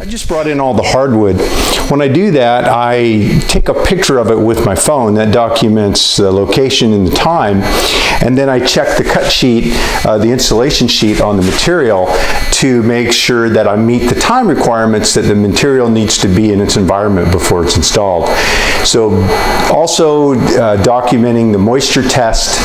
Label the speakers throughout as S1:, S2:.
S1: just brought in all the hardwood. When I do that, I take a picture of it with my phone that documents the location and the time, and then I check the cut sheet, the installation sheet on the material to make sure that I meet the time requirements that the material needs to be in its environment before it's installed. So also documenting the moisture test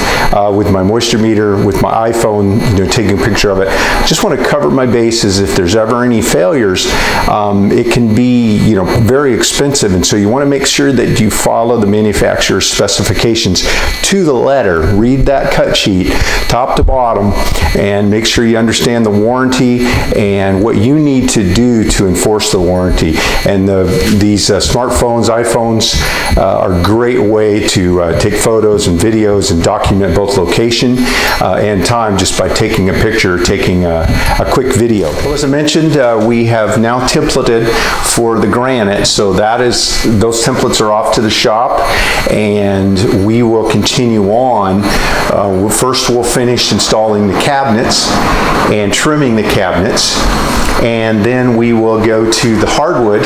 S1: with my moisture meter, with my iPhone, taking a picture of it. Just want to cover my bases. If there's ever any failures, it can be, very expensive, and so you want to make sure that you follow the manufacturer's specifications to the letter. Read that cut sheet, top to bottom, and make sure you understand the warranty and what you need to do to enforce the warranty. And these smartphones, iPhones, are a great way to take photos and videos and document both location and time just by taking a picture, taking a quick video. Well, as I mentioned, we have now templated for the granite, so those templates are off to the shop, and we will continue on. First we'll finish installing the cabinets and trimming the cabinets, and then we will go to the hardwood.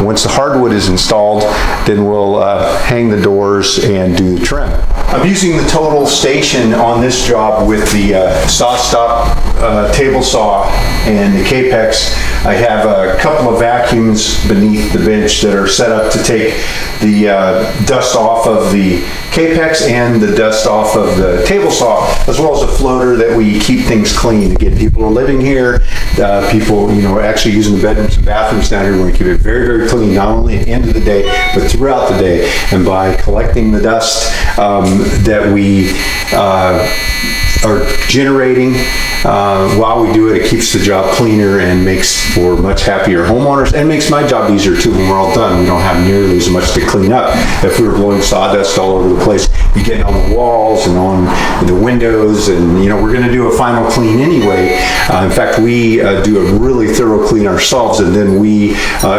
S1: Once the hardwood is installed, then we'll hang the doors and do the trim. I'm using the total station on this job with the saw stop table saw and the Capex. I have a couple of vacuums beneath the bench that are set up to take the dust off of the Capex and the dust off of the table saw, as well as a floater that we keep things clean. Again, people are living here, people are actually using the bedrooms and bathrooms down here. We want to keep it very, very clean, not only at the end of the day, but throughout the day. And by collecting the dust that we are generating while we do it, it keeps the job cleaner and makes for much happier homeowners, and makes my job easier too. When we're all done, we don't have nearly as much to clean up. If we were blowing sawdust all over the place, you get on the walls and on the windows, and we're going to do a final clean anyway. In fact, we do a really thorough clean ourselves, and then we,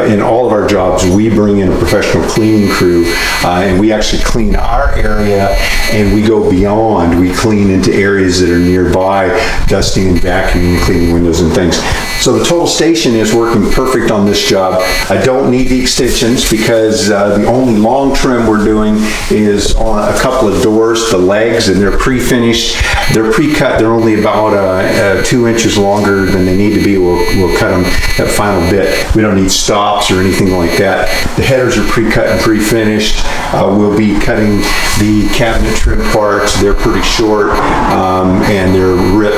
S1: in all of our jobs, we bring in a professional cleaning crew, and we actually clean our area, and we go beyond. We clean into areas that are nearby, dusting and vacuuming, cleaning windows and things. So the total station is working perfect on this job. I don't need the extensions because the only long trim we're doing is on a couple of doors, the legs, and they're pre-finished. They're pre-cut. They're only about 2 inches longer than they need to be. We'll cut them that final bit. We don't need stops or anything like that. The headers are pre-cut and pre-finished. We'll be cutting the cabinet trim parts. They're pretty short and they're ripped,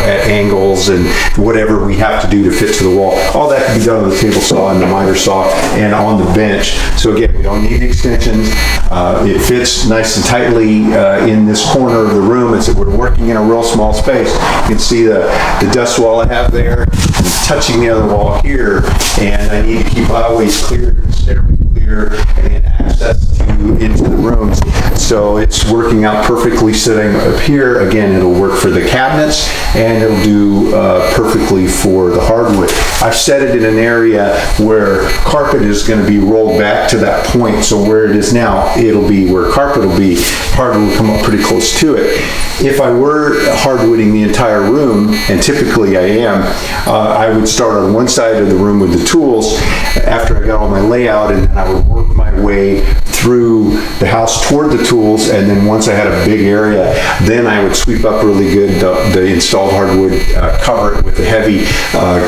S1: at angles and whatever we have to do to fit to the wall. All that can be done on the table saw and the miter saw and on the bench. So again, we don't need the extensions. It fits nice and tightly in this corner of the room. We're working in a real small space. You can see the dust wall I have there, and touching the other wall here, and I need to keep always clear, stairway clear, and access into the rooms. So it's working out perfectly sitting up here. Again, it'll work for the cabinets, and it'll do perfectly for the hardwood. I've set it in an area where carpet is going to be rolled back to that point, so where it is now, it'll be where carpet will be. Hardwood will come up pretty close to it. If I were hardwooding the entire room, and typically I am, I would start on one side of the room with the tools after I got all my layout, and then I would work my way through the house toward the tools, and then once I had a big area, then I would sweep up really good the installed hardwood, cover it with a heavy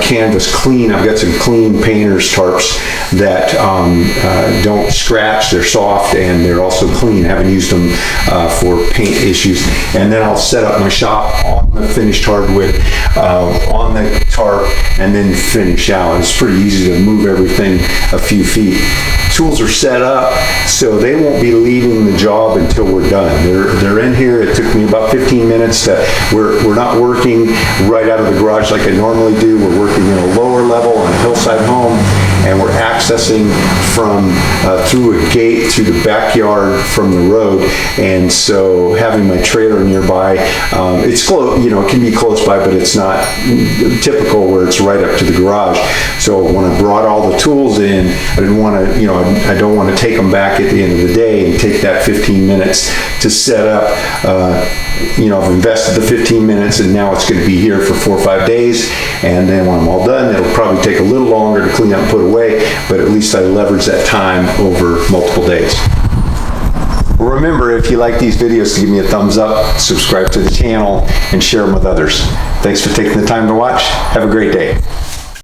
S1: canvas clean. I've got some clean painter's tarps that don't scratch. They're soft and they're also clean. I haven't used them for paint issues. And then I'll set up my shop on the finished hardwood, on the tarp, and then finish out. It's pretty easy to move everything a few feet. Tools are set up so they won't be leaving the job until we're done. They're in here. It took me about 15 minutes. We're not working right out of the garage like I normally do. We're working in a lower level on a hillside home, and we're accessing from through a gate through the backyard from the road. And so having my trailer nearby, it's close, it can be close by, but it's not typical where it's right up to the garage. So when I brought all the tools in, I didn't want to, I don't want to take them back at the end of the day and take that 15 minutes to set up. I've invested the 15 minutes, and now it's going to be here for 4 or 5 days, and then when I'm all done, it'll probably take a little longer to clean up and put away, but at least I leverage that time over multiple days. Remember, if you like these videos, to give me a thumbs up, subscribe to the channel, and share them with others. Thanks for taking the time to watch. Have a great day.